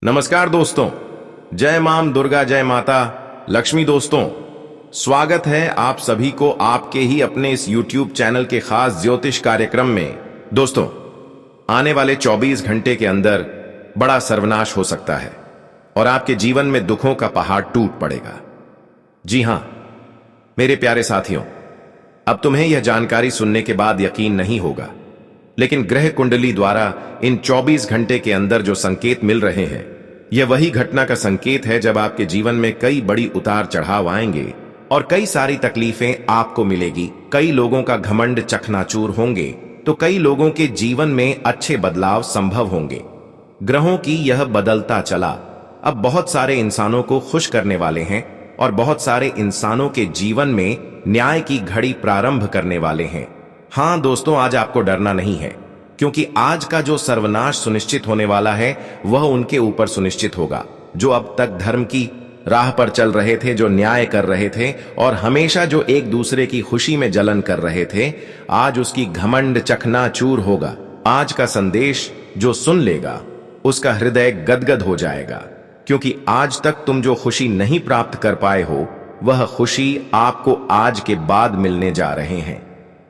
नमस्कार दोस्तों। जय मां दुर्गा, जय माता लक्ष्मी। दोस्तों, स्वागत है आप सभी को आपके ही अपने इस YouTube चैनल के खास ज्योतिष कार्यक्रम में। दोस्तों, आने वाले 24 घंटे के अंदर बड़ा सर्वनाश हो सकता है और आपके जीवन में दुखों का पहाड़ टूट पड़ेगा। जी हां मेरे प्यारे साथियों, अब तुम्हें यह जानकारी सुनने के बाद यकीन नहीं होगा, लेकिन ग्रह कुंडली द्वारा इन 24 घंटे के अंदर जो संकेत मिल रहे हैं, यह वही घटना का संकेत है जब आपके जीवन में कई बड़ी उतार चढ़ाव आएंगे और कई सारी तकलीफें आपको मिलेगी। कई लोगों का घमंड चकनाचूर होंगे तो कई लोगों के जीवन में अच्छे बदलाव संभव होंगे। ग्रहों की यह बदलता चला अब बहुत सारे इंसानों को खुश करने वाले हैं और बहुत सारे इंसानों के जीवन में न्याय की घड़ी प्रारंभ करने वाले हैं। हां दोस्तों, आज आपको डरना नहीं है, क्योंकि आज का जो सर्वनाश सुनिश्चित होने वाला है वह उनके ऊपर सुनिश्चित होगा जो अब तक धर्म की राह पर चल रहे थे, जो न्याय कर रहे थे और हमेशा जो एक दूसरे की खुशी में जलन कर रहे थे। आज उसकी घमंड चकनाचूर होगा। आज का संदेश जो सुन लेगा उसका हृदय गदगद हो जाएगा, क्योंकि आज तक तुम जो खुशी नहीं प्राप्त कर पाए हो वह खुशी आपको आज के बाद मिलने जा रहे हैं।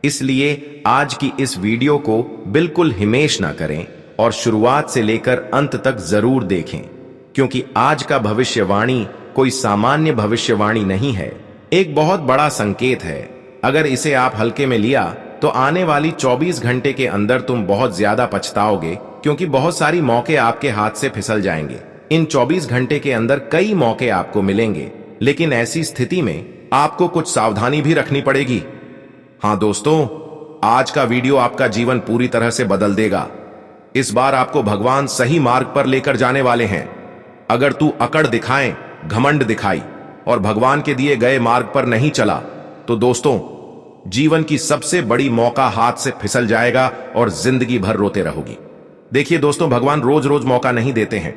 इसलिए आज की इस वीडियो को बिल्कुल हिमेश ना करें और शुरुआत से लेकर अंत तक जरूर देखें, क्योंकि आज का भविष्यवाणी कोई सामान्य भविष्यवाणी नहीं है, एक बहुत बड़ा संकेत है। अगर इसे आप हल्के में लिया तो आने वाली 24 घंटे के अंदर तुम बहुत ज्यादा पछताओगे, क्योंकि बहुत सारी मौके आपके हाथ से फिसल जाएंगे। इन 24 घंटे के अंदर कई मौके आपको मिलेंगे, लेकिन ऐसी स्थिति में आपको कुछ सावधानी भी रखनी पड़ेगी। हां दोस्तों, आज का वीडियो आपका जीवन पूरी तरह से बदल देगा। इस बार आपको भगवान सही मार्ग पर लेकर जाने वाले हैं। अगर तू अकड़ दिखाएं, घमंड दिखाई और भगवान के दिए गए मार्ग पर नहीं चला तो दोस्तों, जीवन की सबसे बड़ी मौका हाथ से फिसल जाएगा और जिंदगी भर रोते रहोगी। देखिए दोस्तों, भगवान रोज रोज मौका नहीं देते हैं,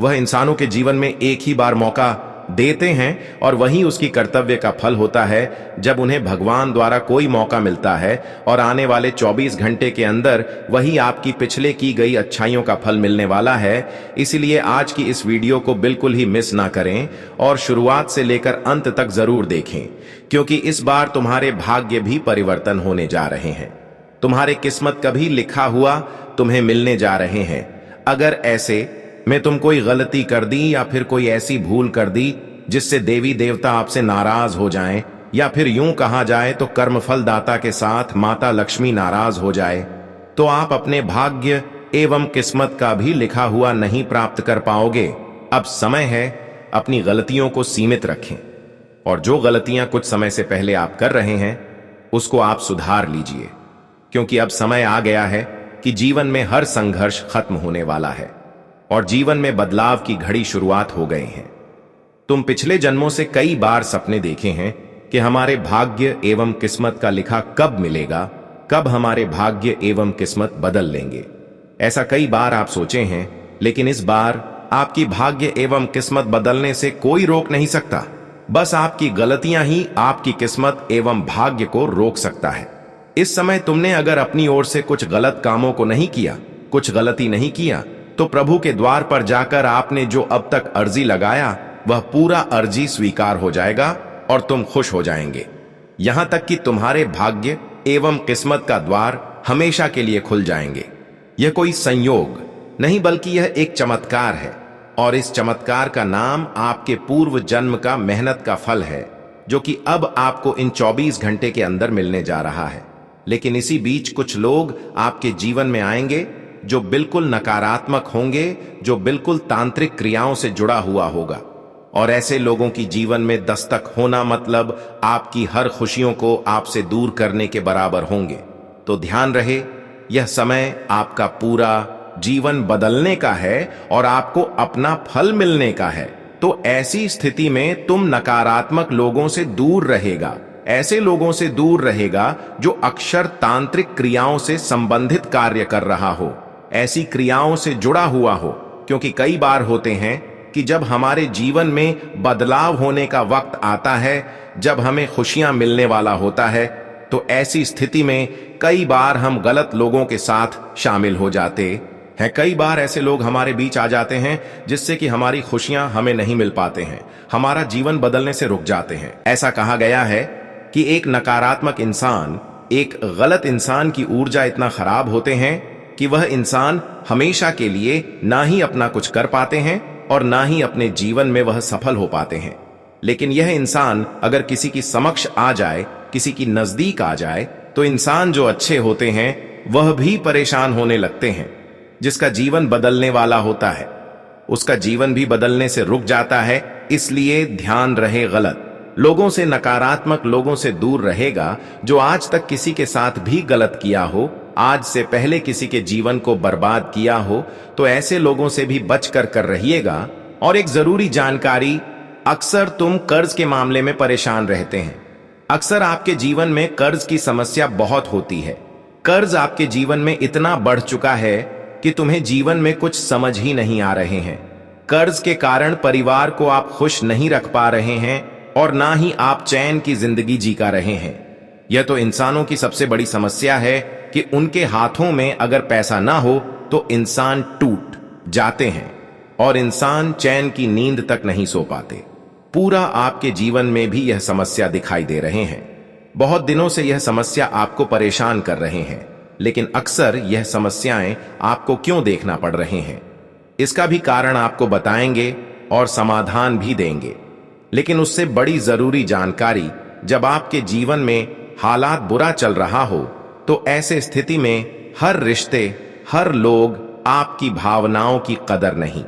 वह इंसानों के जीवन में एक ही बार मौका देते हैं और वही उसकी कर्तव्य का फल होता है। जब उन्हें भगवान द्वारा कोई मौका मिलता है और आने वाले 24 घंटे के अंदर वही आपकी पिछले की गई अच्छाइयों का फल मिलने वाला है। इसलिए आज की इस वीडियो को बिल्कुल ही मिस ना करें और शुरुआत से लेकर अंत तक जरूर देखें, क्योंकि इस बार तुम्हारे भाग्य भी परिवर्तन होने जा रहे हैं। तुम्हारे किस्मत का भी लिखा हुआ तुम्हें मिलने जा रहे हैं। अगर ऐसे में तुम कोई गलती कर दी या फिर कोई ऐसी भूल कर दी जिससे देवी देवता आपसे नाराज हो जाएं, या फिर यूं कहा जाए तो कर्मफल दाता के साथ माता लक्ष्मी नाराज हो जाए, तो आप अपने भाग्य एवं किस्मत का भी लिखा हुआ नहीं प्राप्त कर पाओगे। अब समय है अपनी गलतियों को सीमित रखें और जो गलतियां कुछ समय से पहले आप कर रहे हैं उसको आप सुधार लीजिए, क्योंकि अब समय आ गया है कि जीवन में हर संघर्ष खत्म होने वाला है और जीवन में बदलाव की घड़ी शुरुआत हो गए हैं। तुम पिछले जन्मों से कई बार सपने देखे हैं कि हमारे भाग्य एवं किस्मत का लिखा कब मिलेगा, कब हमारे भाग्य एवं किस्मत बदल लेंगे। ऐसा कई बार आप सोचे हैं, लेकिन इस बार आपकी भाग्य एवं किस्मत बदलने से कोई रोक नहीं सकता। बस आपकी गलतियां ही आपकी किस्मत एवं भाग्य को रोक सकता है। इस समय तुमने अगर अपनी ओर से कुछ गलत कामों को नहीं किया, कुछ गलती नहीं किया, तो प्रभु के द्वार पर जाकर आपने जो अब तक अर्जी लगाया वह पूरा अर्जी स्वीकार हो जाएगा और तुम खुश हो जाएंगे। यहां तक कि तुम्हारे भाग्य एवं किस्मत का द्वार हमेशा के लिए खुल जाएंगे। यह कोई संयोग नहीं, बल्कि यह एक चमत्कार है और इस चमत्कार का नाम आपके पूर्व जन्म का मेहनत का फल है, जो कि अब आपको इन 24 घंटे के अंदर मिलने जा रहा है। लेकिन इसी बीच कुछ लोग आपके जीवन में आएंगे जो बिल्कुल नकारात्मक होंगे, जो बिल्कुल तांत्रिक क्रियाओं से जुड़ा हुआ होगा, और ऐसे लोगों की जीवन में दस्तक होना मतलब आपकी हर खुशियों को आपसे दूर करने के बराबर होंगे। तो ध्यान रहे, यह समय आपका पूरा जीवन बदलने का है और आपको अपना फल मिलने का है। तो ऐसी स्थिति में तुम नकारात्मक लोगों से दूर रहेगा, ऐसे लोगों से दूर रहेगा जो अक्षर तांत्रिक क्रियाओं से संबंधित कार्य कर रहा हो, ऐसी क्रियाओं से जुड़ा हुआ हो। क्योंकि कई बार होते हैं कि जब हमारे जीवन में बदलाव होने का वक्त आता है, जब हमें खुशियां मिलने वाला होता है, तो ऐसी स्थिति में कई बार हम गलत लोगों के साथ शामिल हो जाते हैं कई बार ऐसे लोग हमारे बीच आ जाते हैं जिससे कि हमारी खुशियां हमें नहीं मिल पाते हैं, हमारा जीवन बदलने से रुक जाते हैं। ऐसा कहा गया है कि एक नकारात्मक इंसान, एक गलत इंसान की ऊर्जा इतना खराब होते हैं कि वह इंसान हमेशा के लिए ना ही अपना कुछ कर पाते हैं और ना ही अपने जीवन में वह सफल हो पाते हैं। लेकिन यह इंसान अगर किसी की समक्ष आ जाए, किसी की नजदीक आ जाए, तो इंसान जो अच्छे होते हैं वह भी परेशान होने लगते हैं। जिसका जीवन बदलने वाला होता है उसका जीवन भी बदलने से रुक जाता है। इसलिए ध्यान रहे, गलत लोगों से, नकारात्मक लोगों से दूर रहेगा। जो आज तक किसी के साथ भी गलत किया हो, आज से पहले किसी के जीवन को बर्बाद किया हो, तो ऐसे लोगों से भी बच कर रहिएगा। और एक जरूरी जानकारी, अक्सर तुम कर्ज के मामले में परेशान रहते हैं। अक्सर आपके जीवन में कर्ज की समस्या बहुत होती है। कर्ज आपके जीवन में इतना बढ़ चुका है कि तुम्हें जीवन में कुछ समझ ही नहीं आ रहे हैं। कर्ज के कारण परिवार को आप खुश नहीं रख पा रहे हैं और ना ही आप चैन की जिंदगी जी का रहे हैं। यह तो इंसानों की सबसे बड़ी समस्या है कि उनके हाथों में अगर पैसा ना हो तो इंसान टूट जाते हैं और इंसान चैन की नींद तक नहीं सो पाते। पूरा आपके जीवन में भी यह समस्या दिखाई दे रहे हैं। बहुत दिनों से यह समस्या आपको परेशान कर रहे हैं, लेकिन अक्सर यह समस्याएं आपको क्यों देखना पड़ रहे हैं, इसका भी कारण आपको बताएंगे और समाधान भी देंगे। लेकिन उससे बड़ी जरूरी जानकारी, जब आपके जीवन में हालात बुरा चल रहा हो तो ऐसे स्थिति में हर रिश्ते, हर लोग आपकी भावनाओं की कदर नहीं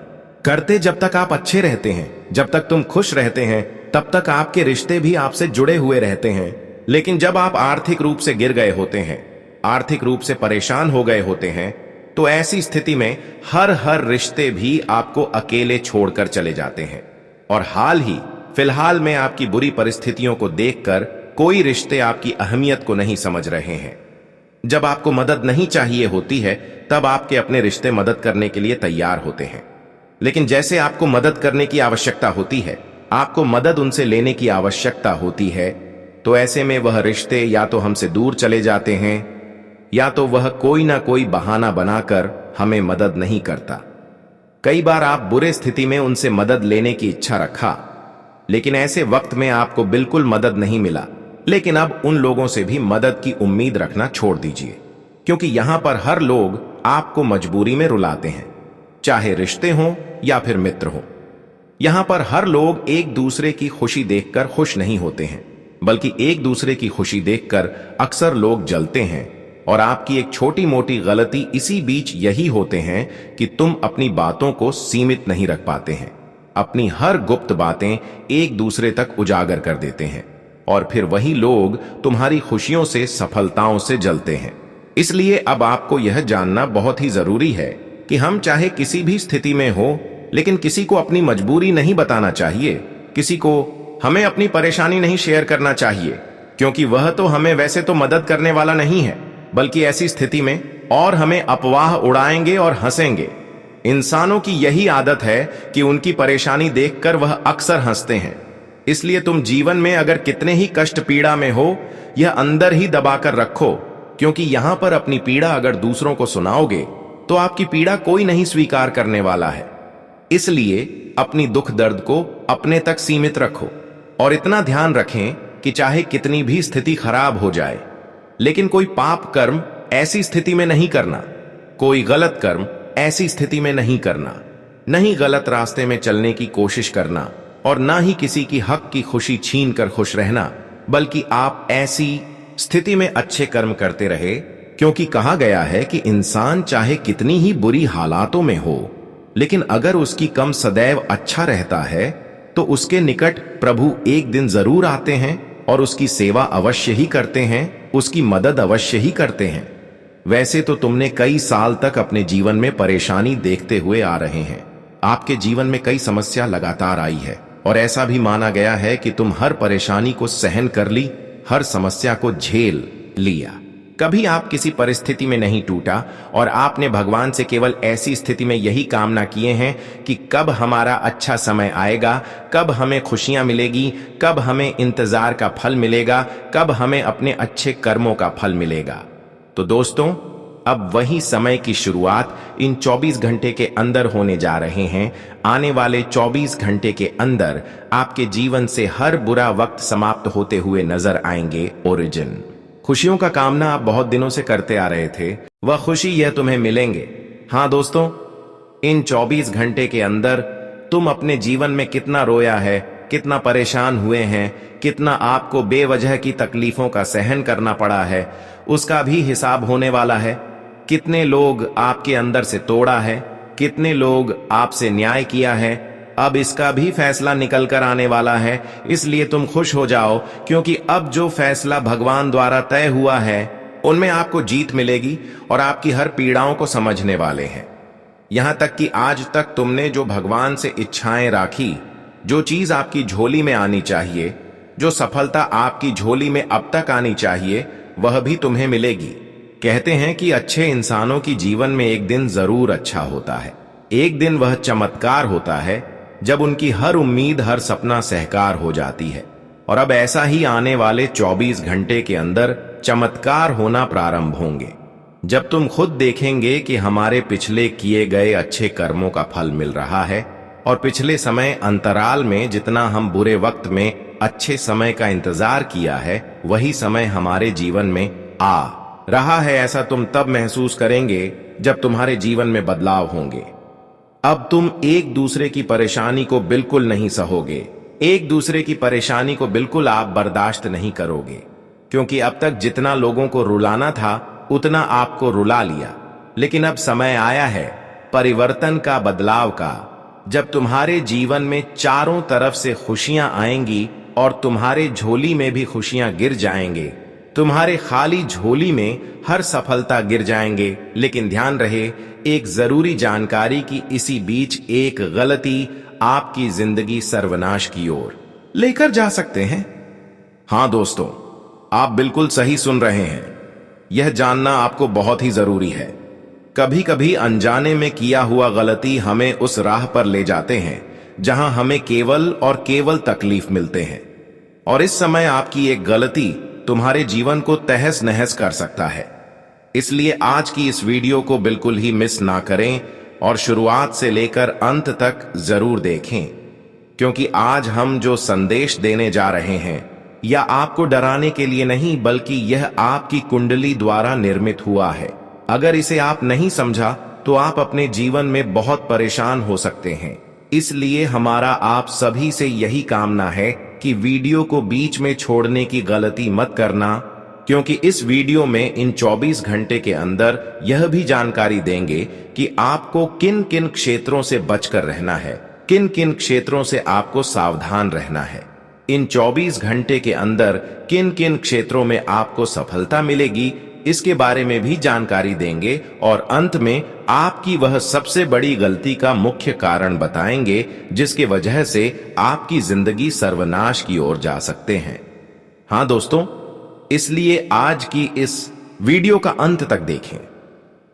करते। जब तक आप अच्छे रहते हैं, जब तक तुम खुश रहते हैं, तब तक आपके रिश्ते भी आपसे जुड़े हुए रहते हैं। लेकिन जब आप आर्थिक रूप से गिर गए होते हैं, आर्थिक रूप से परेशान हो गए होते हैं, तो ऐसी स्थिति में हर रिश्ते भी आपको अकेले छोड़कर चले जाते हैं। और फिलहाल में आपकी बुरी परिस्थितियों को देखकर कोई रिश्ते आपकी अहमियत को नहीं समझ रहे हैं। जब आपको मदद नहीं चाहिए होती है, तब आपके अपने रिश्ते मदद करने के लिए तैयार होते हैं। लेकिन जैसे आपको मदद करने की आवश्यकता होती है, आपको मदद उनसे लेने की आवश्यकता होती है, तो ऐसे में वह रिश्ते या तो हमसे दूर चले जाते हैं या तो वह कोई ना कोई बहाना बनाकर हमें मदद नहीं करता। कई बार आप बुरे स्थिति में उनसे मदद लेने की इच्छा रखा, लेकिन ऐसे वक्त में आपको बिल्कुल मदद नहीं मिला। लेकिन अब उन लोगों से भी मदद की उम्मीद रखना छोड़ दीजिए, क्योंकि यहां पर हर लोग आपको मजबूरी में रुलाते हैं, चाहे रिश्ते हों या फिर मित्र हों। यहां पर हर लोग एक दूसरे की खुशी देखकर खुश नहीं होते हैं, बल्कि एक दूसरे की खुशी देखकर अक्सर लोग जलते हैं। और आपकी एक छोटी मोटी गलती इसी बीच यही होते हैं कि तुम अपनी बातों को सीमित नहीं रख पाते हैं। अपनी हर गुप्त बातें एक दूसरे तक उजागर कर देते हैं और फिर वही लोग तुम्हारी खुशियों से, सफलताओं से जलते हैं। इसलिए अब आपको यह जानना बहुत ही जरूरी है कि हम चाहे किसी भी स्थिति में हो, लेकिन किसी को अपनी मजबूरी नहीं बताना चाहिए, किसी को हमें अपनी परेशानी नहीं शेयर करना चाहिए, क्योंकि वह तो हमें वैसे तो मदद करने वाला नहीं है, बल्कि ऐसी स्थिति में और हमें अफवाह उड़ाएंगे और हंसेंगे। इंसानों की यही आदत है कि उनकी परेशानी देखकर वह अक्सर हंसते हैं। इसलिए तुम जीवन में अगर कितने ही कष्ट पीड़ा में हो, यह अंदर ही दबाकर रखो, क्योंकि यहां पर अपनी पीड़ा अगर दूसरों को सुनाओगे तो आपकी पीड़ा कोई नहीं स्वीकार करने वाला है। इसलिए अपनी दुख दर्द को अपने तक सीमित रखो और इतना ध्यान रखें कि चाहे कितनी भी स्थिति खराब हो जाए, लेकिन कोई पाप कर्म ऐसी स्थिति में नहीं करना, कोई गलत कर्म ऐसी स्थिति में नहीं करना, नहीं गलत रास्ते में चलने की कोशिश करना और ना ही किसी की हक की खुशी छीन कर खुश रहना, बल्कि आप ऐसी स्थिति में अच्छे कर्म करते रहे। क्योंकि कहा गया है कि इंसान चाहे कितनी ही बुरी हालातों में हो, लेकिन अगर उसकी कम सदैव अच्छा रहता है तो उसके निकट प्रभु एक दिन जरूर आते हैं और उसकी सेवा अवश्य ही करते हैं, उसकी मदद अवश्य ही करते हैं। वैसे तो तुमने कई साल तक अपने जीवन में परेशानी देखते हुए आ रहे हैं। आपके जीवन में कई समस्या लगातार आई है और ऐसा भी माना गया है कि तुम हर परेशानी को सहन कर ली, हर समस्या को झेल लिया। कभी आप किसी परिस्थिति में नहीं टूटा और आपने भगवान से केवल ऐसी स्थिति में यही कामना किए हैं कि कब हमारा अच्छा समय आएगा, कब हमें खुशियां मिलेगी, कब हमें इंतजार का फल मिलेगा, कब हमें अपने अच्छे कर्मों का फल मिलेगा। तो दोस्तों, अब वही समय की शुरुआत इन 24 घंटे के अंदर होने जा रहे हैं। आने वाले 24 घंटे के अंदर आपके जीवन से हर बुरा वक्त समाप्त होते हुए नजर आएंगे। ओरिजिन खुशियों का कामना आप बहुत दिनों से करते आ रहे थे, वह खुशी यह तुम्हें मिलेंगे। हाँ दोस्तों, इन 24 घंटे के अंदर तुम अपने जीवन में कितना रोया है, कितना परेशान हुए हैं, कितना आपको बेवजह की तकलीफों का सहन करना पड़ा है, उसका भी हिसाब होने वाला है। कितने लोग आपके अंदर से तोड़ा है, कितने लोग आपसे न्याय किया है, अब इसका भी फैसला निकल कर आने वाला है। इसलिए तुम खुश हो जाओ, क्योंकि अब जो फैसला भगवान द्वारा तय हुआ है उनमें आपको जीत मिलेगी और आपकी हर पीड़ाओं को समझने वाले हैं। यहां तक कि आज तक तुमने जो भगवान से इच्छाएं राखी, जो चीज आपकी झोली में आनी चाहिए, जो सफलता आपकी झोली में अब तक आनी चाहिए, वह भी तुम्हें मिलेगी। कहते हैं कि अच्छे इंसानों की जीवन में एक दिन जरूर अच्छा होता है, एक दिन वह चमत्कार होता है जब उनकी हर उम्मीद, हर सपना सहकार हो जाती है। और अब ऐसा ही आने वाले 24 घंटे के अंदर चमत्कार होना प्रारंभ होंगे, जब तुम खुद देखेंगे कि हमारे पिछले किए गए अच्छे कर्मों का फल मिल रहा है और पिछले समय अंतराल में जितना हम बुरे वक्त में अच्छे समय का इंतजार किया है, वही समय हमारे जीवन में आ रहा है। ऐसा तुम तब महसूस करेंगे जब तुम्हारे जीवन में बदलाव होंगे। अब तुम एक दूसरे की परेशानी को बिल्कुल नहीं सहोगे, एक दूसरे की परेशानी को बिल्कुल आप बर्दाश्त नहीं करोगे, क्योंकि अब तक जितना लोगों को रुलाना था उतना आपको रुला लिया। लेकिन अब समय आया है परिवर्तन का, बदलाव का, जब तुम्हारे जीवन में चारों तरफ से खुशियां आएंगी और तुम्हारे झोली में भी खुशियां गिर जाएंगे। तुम्हारे खाली झोली में हर सफलता गिर जाएंगे। लेकिन ध्यान रहे, एक जरूरी जानकारी की इसी बीच एक गलती आपकी जिंदगी सर्वनाश की ओर लेकर जा सकते हैं। हां दोस्तों, आप बिल्कुल सही सुन रहे हैं। यह जानना आपको बहुत ही जरूरी है। कभी कभी अनजाने में किया हुआ गलती हमें उस राह पर ले जाते हैं जहां हमें केवल और केवल तकलीफ मिलते हैं। और इस समय आपकी एक गलती तुम्हारे जीवन को तहस नहस कर सकता है। इसलिए आज की इस वीडियो को बिल्कुल ही मिस ना करें और शुरुआत से लेकर अंत तक जरूर देखें, क्योंकि आज हम जो संदेश देने जा रहे हैं या आपको डराने के लिए नहीं, बल्कि यह आपकी कुंडली द्वारा निर्मित हुआ है। अगर इसे आप नहीं समझा तो आप अपने जीवन में बहुत परेशान हो सकते हैं। इसलिए हमारा आप सभी से यही कामना है कि वीडियो को बीच में छोड़ने की गलती मत करना, क्योंकि इस वीडियो में इन 24 घंटे के अंदर यह भी जानकारी देंगे कि आपको किन किन क्षेत्रों से बचकर रहना है, किन किन क्षेत्रों से आपको सावधान रहना है। इन 24 घंटे के अंदर किन किन क्षेत्रों में आपको सफलता मिलेगी, इसके बारे में भी जानकारी देंगे। और अंत में आपकी वह सबसे बड़ी गलती का मुख्य कारण बताएंगे जिसके वजह से आपकी जिंदगी सर्वनाश की ओर जा सकते हैं। हां दोस्तों, इसलिए आज की इस वीडियो का अंत तक देखें।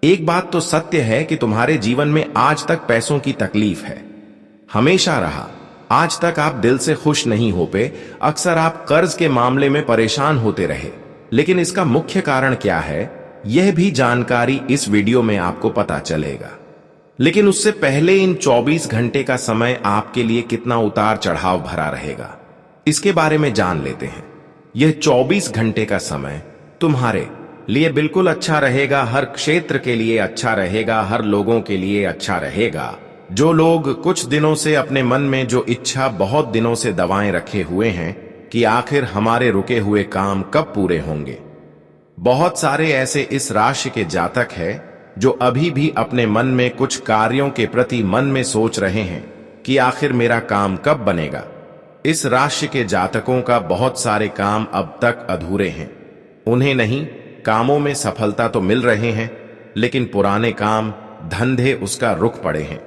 एक बात तो सत्य है कि तुम्हारे जीवन में आज तक पैसों की तकलीफ है, हमेशा रहा। आज तक आप दिल से खुश नहीं हो पे। अक्सर आप कर्ज के मामले में परेशान होते रहे। लेकिन इसका मुख्य कारण क्या है, यह भी जानकारी इस वीडियो में आपको पता चलेगा। लेकिन उससे पहले इन 24 घंटे का समय आपके लिए कितना उतार चढ़ाव भरा रहेगा, इसके बारे में जान लेते हैं। यह 24 घंटे का समय तुम्हारे लिए बिल्कुल अच्छा रहेगा, हर क्षेत्र के लिए अच्छा रहेगा, हर लोगों के लिए अच्छा रहेगा। जो लोग कुछ दिनों से अपने मन में जो इच्छा बहुत दिनों से दबाए रखे हुए हैं कि आखिर हमारे रुके हुए काम कब पूरे होंगे, बहुत सारे ऐसे इस राशि के जातक हैं जो अभी भी अपने मन में कुछ कार्यों के प्रति मन में सोच रहे हैं कि आखिर मेरा काम कब बनेगा। इस राशि के जातकों का बहुत सारे काम अब तक अधूरे हैं। उन्हें नहीं, कामों में सफलता तो मिल रहे हैं, लेकिन पुराने काम, धंधे उसका रुख पड़े हैं।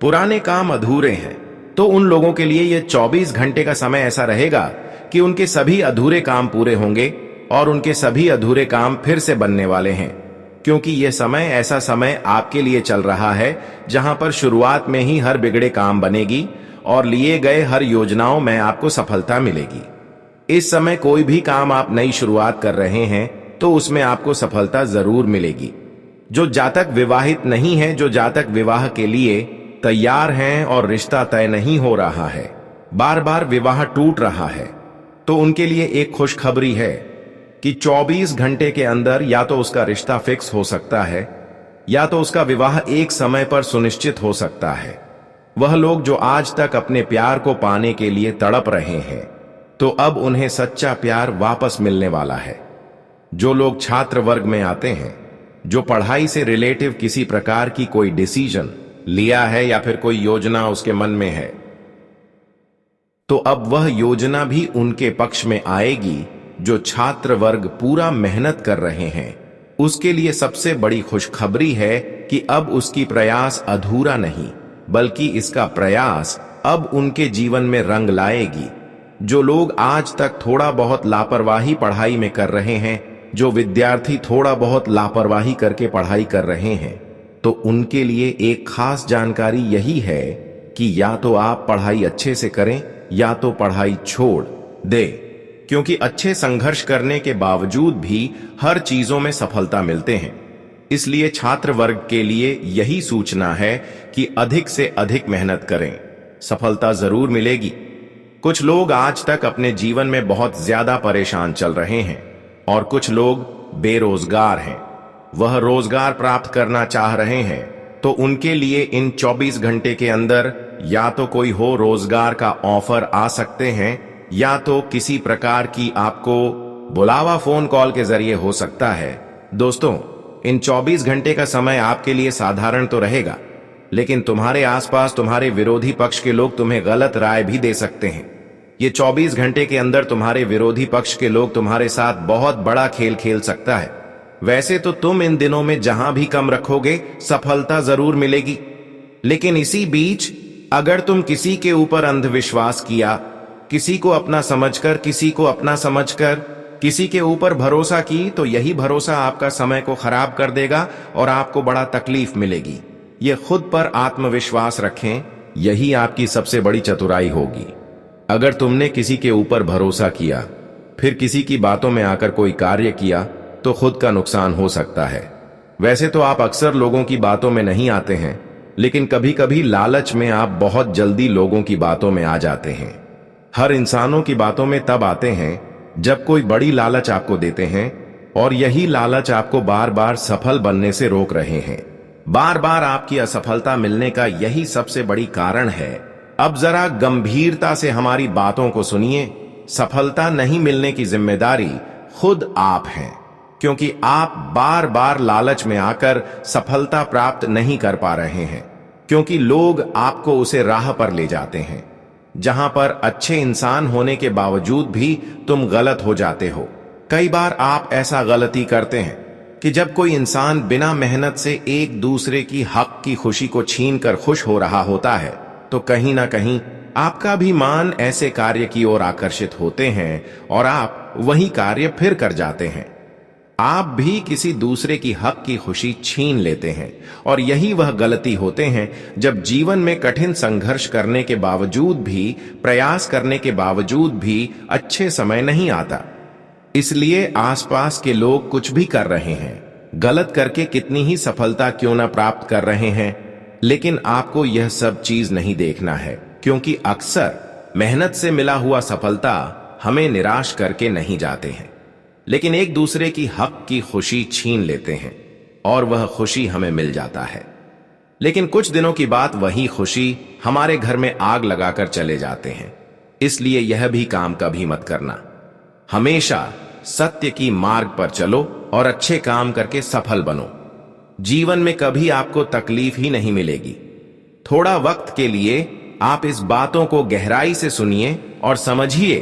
पुराने काम अधूरे हैं, तो उन लोगों के लिए यह 24 घंटे का समय ऐसा रहेगा कि उनके सभी अधूरे काम पूरे होंगे और उनके सभी अधूरे काम फिर से बनने वाले हैं। क्योंकि यह समय ऐसा समय आपके लिए चल रहा है जहां पर शुरुआत में ही हर बिगड़े काम बनेगी और लिए गए हर योजनाओं में आपको सफलता मिलेगी। इस समय कोई भी काम आप नई शुरुआत कर रहे हैं तो उसमें आपको सफलता जरूर मिलेगी। जो जातक विवाहित नहीं है, जो जातक विवाह के लिए तैयार हैं और रिश्ता तय नहीं हो रहा है, बार बार विवाह टूट रहा है, तो उनके लिए एक खुशखबरी है कि 24 घंटे के अंदर या तो उसका रिश्ता फिक्स हो सकता है या तो उसका विवाह एक समय पर सुनिश्चित हो सकता है। वह लोग जो आज तक अपने प्यार को पाने के लिए तड़प रहे हैं, तो अब उन्हें सच्चा प्यार वापस मिलने वाला है। जो लोग छात्र वर्ग में आते हैं, जो पढ़ाई से रिलेटिव किसी प्रकार की कोई डिसीजन लिया है या फिर कोई योजना उसके मन में है, तो अब वह योजना भी उनके पक्ष में आएगी। जो छात्र वर्ग पूरा मेहनत कर रहे हैं, उसके लिए सबसे बड़ी खुशखबरी है कि अब उसकी प्रयास अधूरा नहीं, बल्कि इसका प्रयास अब उनके जीवन में रंग लाएगी। जो लोग आज तक थोड़ा बहुत लापरवाही पढ़ाई में कर रहे हैं, जो विद्यार्थी थोड़ा बहुत लापरवाही करके पढ़ाई कर रहे हैं, तो उनके लिए एक खास जानकारी यही है कि या तो आप पढ़ाई अच्छे से करें या तो पढ़ाई छोड़ दे, क्योंकि अच्छे संघर्ष करने के बावजूद भी हर चीजों में सफलता मिलते हैं। इसलिए छात्र वर्ग के लिए यही सूचना है कि अधिक से अधिक मेहनत करें, सफलता जरूर मिलेगी। कुछ लोग आज तक अपने जीवन में बहुत ज्यादा परेशान चल रहे हैं और कुछ लोग बेरोजगार हैं। वह रोजगार प्राप्त करना चाह रहे हैं, तो उनके लिए इन 24 घंटे के अंदर या तो कोई हो रोजगार का ऑफर आ सकते हैं या तो किसी प्रकार की आपको बुलावा फोन कॉल के जरिए हो सकता है। दोस्तों, इन 24 घंटे का समय आपके लिए साधारण तो रहेगा, लेकिन तुम्हारे आसपास तुम्हारे विरोधी पक्ष के लोग तुम्हें गलत राय भी दे सकते हैं। ये 24 घंटे के अंदर तुम्हारे विरोधी पक्ष के लोग तुम्हारे साथ बहुत बड़ा खेल खेल सकता है। वैसे तो तुम इन दिनों में जहां भी कम रखोगे, सफलता जरूर मिलेगी, लेकिन इसी बीच अगर तुम किसी के ऊपर अंधविश्वास किया, किसी को अपना समझकर, किसी के ऊपर भरोसा की, तो यही भरोसा आपका समय को खराब कर देगा और आपको बड़ा तकलीफ मिलेगी। ये खुद पर आत्मविश्वास रखें, यही आपकी सबसे बड़ी चतुराई होगी। अगर तुमने किसी के ऊपर भरोसा किया, फिर किसी की बातों में आकर कोई कार्य किया, तो खुद का नुकसान हो सकता है। वैसे तो आप अक्सर लोगों की बातों में नहीं आते हैं, लेकिन कभी कभी लालच में आप बहुत जल्दी लोगों की बातों में आ जाते हैं। हर इंसानों की बातों में तब आते हैं जब कोई बड़ी लालच आपको देते हैं, और यही लालच आपको बार बार सफल बनने से रोक रहे हैं। बार बार आपकी असफलता मिलने का यही सबसे बड़ी कारण है। अब जरा गंभीरता से हमारी बातों को सुनिए। सफलता नहीं मिलने की जिम्मेदारी खुद आप हैं, क्योंकि आप बार बार लालच में आकर सफलता प्राप्त नहीं कर पा रहे हैं, क्योंकि लोग आपको उसे राह पर ले जाते हैं जहां पर अच्छे इंसान होने के बावजूद भी तुम गलत हो जाते हो। कई बार आप ऐसा गलती करते हैं कि जब कोई इंसान बिना मेहनत से एक दूसरे की हक की खुशी को छीन कर खुश हो रहा होता है, तो कहीं ना कहीं आपका भी मान ऐसे कार्य की ओर आकर्षित होते हैं और आप वही कार्य फिर कर जाते हैं। आप भी किसी दूसरे की हक की खुशी छीन लेते हैं, और यही वह गलती होते हैं जब जीवन में कठिन संघर्ष करने के बावजूद भी, प्रयास करने के बावजूद भी अच्छे समय नहीं आता। इसलिए आसपास के लोग कुछ भी कर रहे हैं, गलत करके कितनी ही सफलता क्यों ना प्राप्त कर रहे हैं, लेकिन आपको यह सब चीज नहीं देखना है, क्योंकि अक्सर मेहनत से मिला हुआ सफलता हमें निराश करके नहीं जाते हैं, लेकिन एक दूसरे की हक की खुशी छीन लेते हैं और वह खुशी हमें मिल जाता है। लेकिन कुछ दिनों की बात वही खुशी हमारे घर में आग लगाकर चले जाते हैं। इसलिए यह भी काम कभी मत करना। हमेशा सत्य की मार्ग पर चलो और अच्छे काम करके सफल बनो। जीवन में कभी आपको तकलीफ ही नहीं मिलेगी। थोड़ा वक्त के लिए आप इस बातों को गहराई से सुनिए और समझिए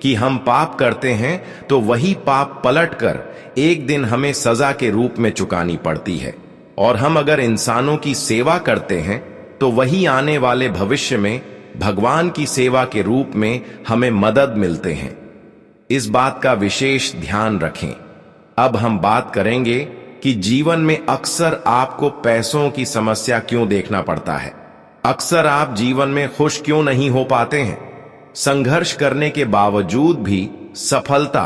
कि हम पाप करते हैं तो वही पाप पलटकर एक दिन हमें सजा के रूप में चुकानी पड़ती है, और हम अगर इंसानों की सेवा करते हैं तो वही आने वाले भविष्य में भगवान की सेवा के रूप में हमें मदद मिलते हैं। इस बात का विशेष ध्यान रखें। अब हम बात करेंगे कि जीवन में अक्सर आपको पैसों की समस्या क्यों देखना पड़ता है। अक्सर आप जीवन में खुश क्यों नहीं हो पाते हैं। संघर्ष करने के बावजूद भी सफलता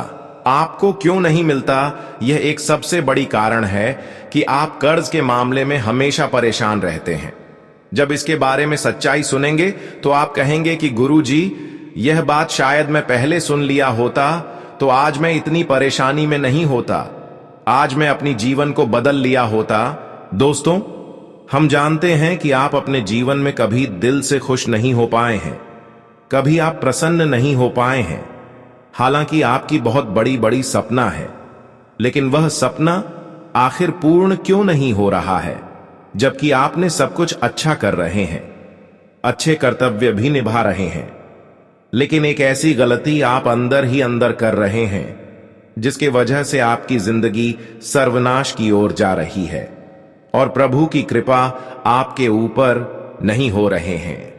आपको क्यों नहीं मिलता, यह एक सबसे बड़ी कारण है कि आप कर्ज के मामले में हमेशा परेशान रहते हैं। जब इसके बारे में सच्चाई सुनेंगे तो आप कहेंगे कि गुरुजी, यह बात शायद मैं पहले सुन लिया होता तो आज मैं इतनी परेशानी में नहीं होता, आज मैं अपनी जीवन को बदल लिया होता। दोस्तों, हम जानते हैं कि आप अपने जीवन में कभी दिल से खुश नहीं हो पाए हैं, कभी आप प्रसन्न नहीं हो पाए हैं, हालांकि आपकी बहुत बड़ी बड़ी सपना है, लेकिन वह सपना आखिर पूर्ण क्यों नहीं हो रहा है, जबकि आपने सब कुछ अच्छा कर रहे हैं, अच्छे कर्तव्य भी निभा रहे हैं, लेकिन एक ऐसी गलती आप अंदर ही अंदर कर रहे हैं जिसके वजह से आपकी जिंदगी सर्वनाश की ओर जा रही है और प्रभु की कृपा आपके ऊपर नहीं हो रहे हैं।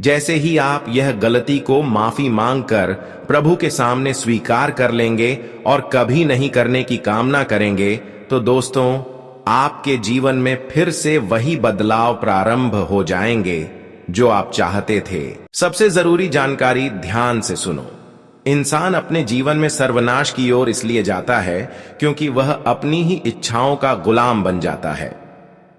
जैसे ही आप यह गलती को माफी मांगकर प्रभु के सामने स्वीकार कर लेंगे और कभी नहीं करने की कामना करेंगे, तो दोस्तों, आपके जीवन में फिर से वही बदलाव प्रारंभ हो जाएंगे जो आप चाहते थे। सबसे जरूरी जानकारी ध्यान से सुनो। इंसान अपने जीवन में सर्वनाश की ओर इसलिए जाता है क्योंकि वह अपनी ही इच्छाओं का गुलाम बन जाता है।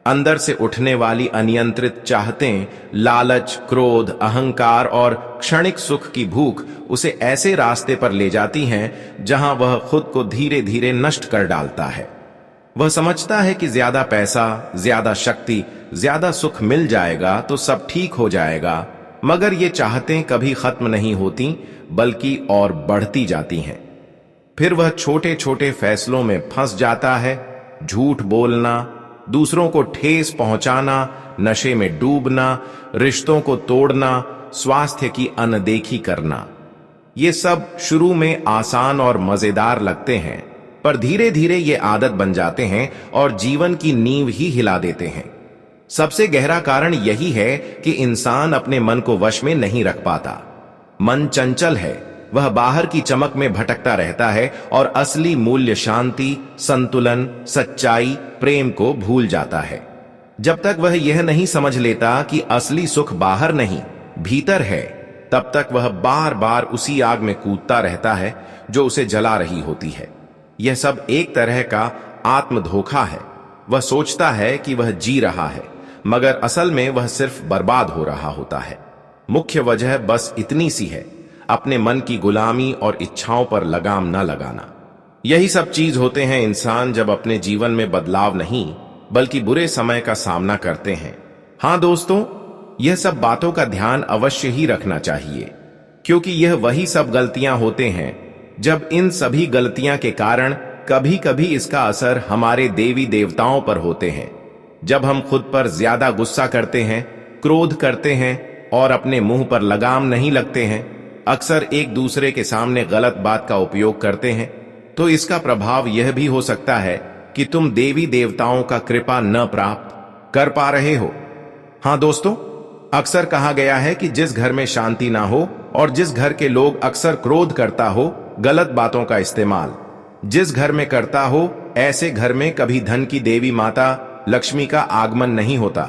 अंदर से उठने वाली अनियंत्रित चाहतें, लालच, क्रोध, अहंकार और क्षणिक सुख की भूख उसे ऐसे रास्ते पर ले जाती हैं जहां वह खुद को धीरे धीरे नष्ट कर डालता है। वह समझता है कि ज्यादा पैसा, ज्यादा शक्ति, ज्यादा सुख मिल जाएगा तो सब ठीक हो जाएगा, मगर ये चाहतें कभी खत्म नहीं होती बल्कि और बढ़ती जाती हैं। फिर वह छोटे छोटे फैसलों में फंस जाता है। झूठ बोलना, दूसरों को ठेस पहुंचाना, नशे में डूबना, रिश्तों को तोड़ना, स्वास्थ्य की अनदेखी करना। ये सब शुरू में आसान और मजेदार लगते हैं, पर धीरे धीरे ये आदत बन जाते हैं और जीवन की नींव ही हिला देते हैं। सबसे गहरा कारण यही है कि इंसान अपने मन को वश में नहीं रख पाता। मन चंचल है, वह बाहर की चमक में भटकता रहता है और असली मूल्य, शांति, संतुलन, सच्चाई, प्रेम को भूल जाता है। जब तक वह यह नहीं समझ लेता कि असली सुख बाहर नहीं भीतर है, तब तक वह बार बार उसी आग में कूदता रहता है जो उसे जला रही होती है। यह सब एक तरह का आत्म धोखा है। वह सोचता है कि वह जी रहा है, मगर असल में वह सिर्फ बर्बाद हो रहा होता है। मुख्य वजह बस इतनी सी है, अपने मन की गुलामी और इच्छाओं पर लगाम न लगाना। यही सब चीज होते हैं इंसान जब अपने जीवन में बदलाव नहीं बल्कि बुरे समय का सामना करते हैं। हाँ दोस्तों, यह सब बातों का ध्यान अवश्य ही रखना चाहिए, क्योंकि यह वही सब गलतियां होते हैं जब इन सभी गलतियां के कारण कभी कभी इसका असर हमारे देवी देवताओं पर होते हैं। जब हम खुद पर ज्यादा गुस्सा करते हैं, क्रोध करते हैं और अपने मुंह पर लगाम नहीं लगते हैं, अक्सर एक दूसरे के सामने गलत बात का उपयोग करते हैं, तो इसका प्रभाव यह भी हो सकता है कि तुम देवी देवताओं का कृपा न प्राप्त कर पा रहे हो। हाँ दोस्तों, अक्सर कहा गया है कि जिस घर में शांति ना हो और जिस घर के लोग अक्सर क्रोध करता हो, गलत बातों का इस्तेमाल जिस घर में करता हो, ऐसे घर में कभी धन की देवी माता लक्ष्मी का आगमन नहीं होता।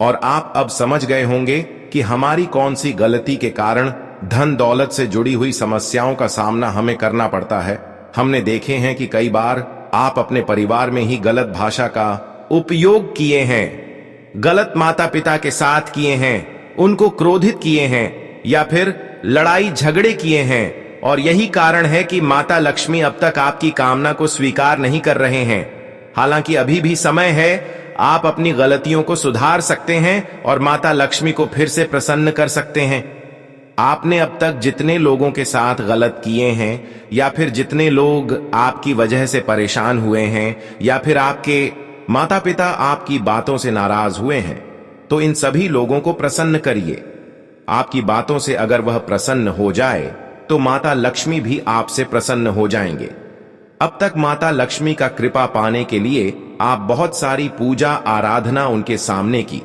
और आप अब समझ गए होंगे कि हमारी कौन सी गलती के कारण धन दौलत से जुड़ी हुई समस्याओं का सामना हमें करना पड़ता है। हमने देखे हैं कि कई बार आप अपने परिवार में ही गलत भाषा का उपयोग किए हैं, गलत माता पिता के साथ किए हैं, उनको क्रोधित किए हैं या फिर लड़ाई झगड़े किए हैं, और यही कारण है कि माता लक्ष्मी अब तक आपकी कामना को स्वीकार नहीं कर रहे हैं। हालांकि अभी भी समय है, आप अपनी गलतियों को सुधार सकते हैं और माता लक्ष्मी को फिर से प्रसन्न कर सकते हैं। आपने अब तक जितने लोगों के साथ गलत किए हैं या फिर जितने लोग आपकी वजह से परेशान हुए हैं या फिर आपके माता पिता आपकी बातों से नाराज हुए हैं, तो इन सभी लोगों को प्रसन्न करिए। आपकी बातों से अगर वह प्रसन्न हो जाए तो माता लक्ष्मी भी आपसे प्रसन्न हो जाएंगे। अब तक माता लक्ष्मी का कृपा पाने के लिए आप बहुत सारी पूजा आराधना उनके सामने की,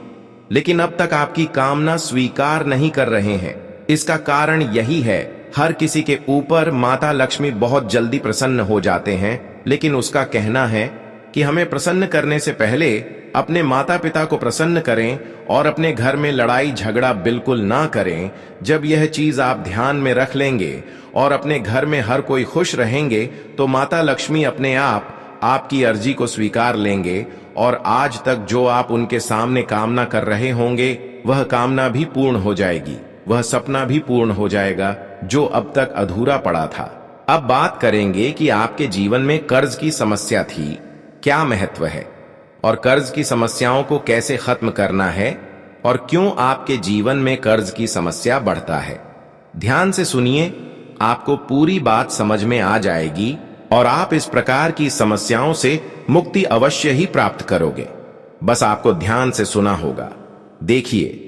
लेकिन अब तक आपकी कामना स्वीकार नहीं कर रहे हैं। इसका कारण यही है, हर किसी के ऊपर माता लक्ष्मी बहुत जल्दी प्रसन्न हो जाते हैं, लेकिन उसका कहना है कि हमें प्रसन्न करने से पहले अपने माता पिता को प्रसन्न करें और अपने घर में लड़ाई झगड़ा बिल्कुल ना करें। जब यह चीज आप ध्यान में रख लेंगे और अपने घर में हर कोई खुश रहेंगे तो माता लक्ष्मी अपने आप आपकी अर्जी को स्वीकार लेंगे और आज तक जो आप उनके सामने कामना कर रहे होंगे वह कामना भी पूर्ण हो जाएगी, वह सपना भी पूर्ण हो जाएगा जो अब तक अधूरा पड़ा था। अब बात करेंगे कि आपके जीवन में कर्ज की समस्या थी, क्या महत्व है और कर्ज की समस्याओं को कैसे खत्म करना है और क्यों आपके जीवन में कर्ज की समस्या बढ़ता है। ध्यान से सुनिए, आपको पूरी बात समझ में आ जाएगी और आप इस प्रकार की समस्याओं से मुक्ति अवश्य ही प्राप्त करोगे। बस आपको ध्यान से सुना होगा। देखिए,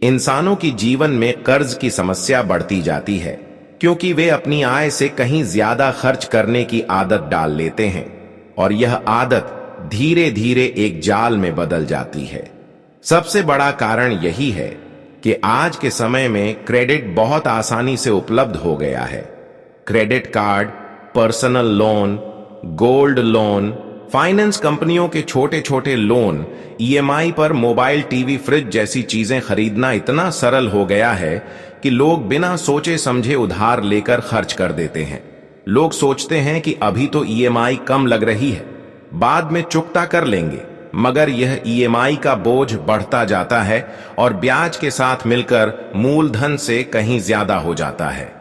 इंसानों की जीवन में कर्ज की समस्या बढ़ती जाती है क्योंकि वे अपनी आय से कहीं ज्यादा खर्च करने की आदत डाल लेते हैं और यह आदत धीरे धीरे एक जाल में बदल जाती है। सबसे बड़ा कारण यही है कि आज के समय में क्रेडिट बहुत आसानी से उपलब्ध हो गया है। Credit card, personal loan, gold loan, finance कंपनियों के छोटे छोटे लोन, ईएमआई पर मोबाइल, टीवी, फ्रिज जैसी चीजें खरीदना इतना सरल हो गया है कि लोग बिना सोचे समझे उधार लेकर खर्च कर देते हैं। लोग सोचते हैं कि अभी तो ईएमआई कम लग रही है, बाद में चुकता कर लेंगे, मगर यह ईएमआई का बोझ बढ़ता जाता है और ब्याज के साथ मिलकर मूलधन से कहीं ज्यादा हो जाता है।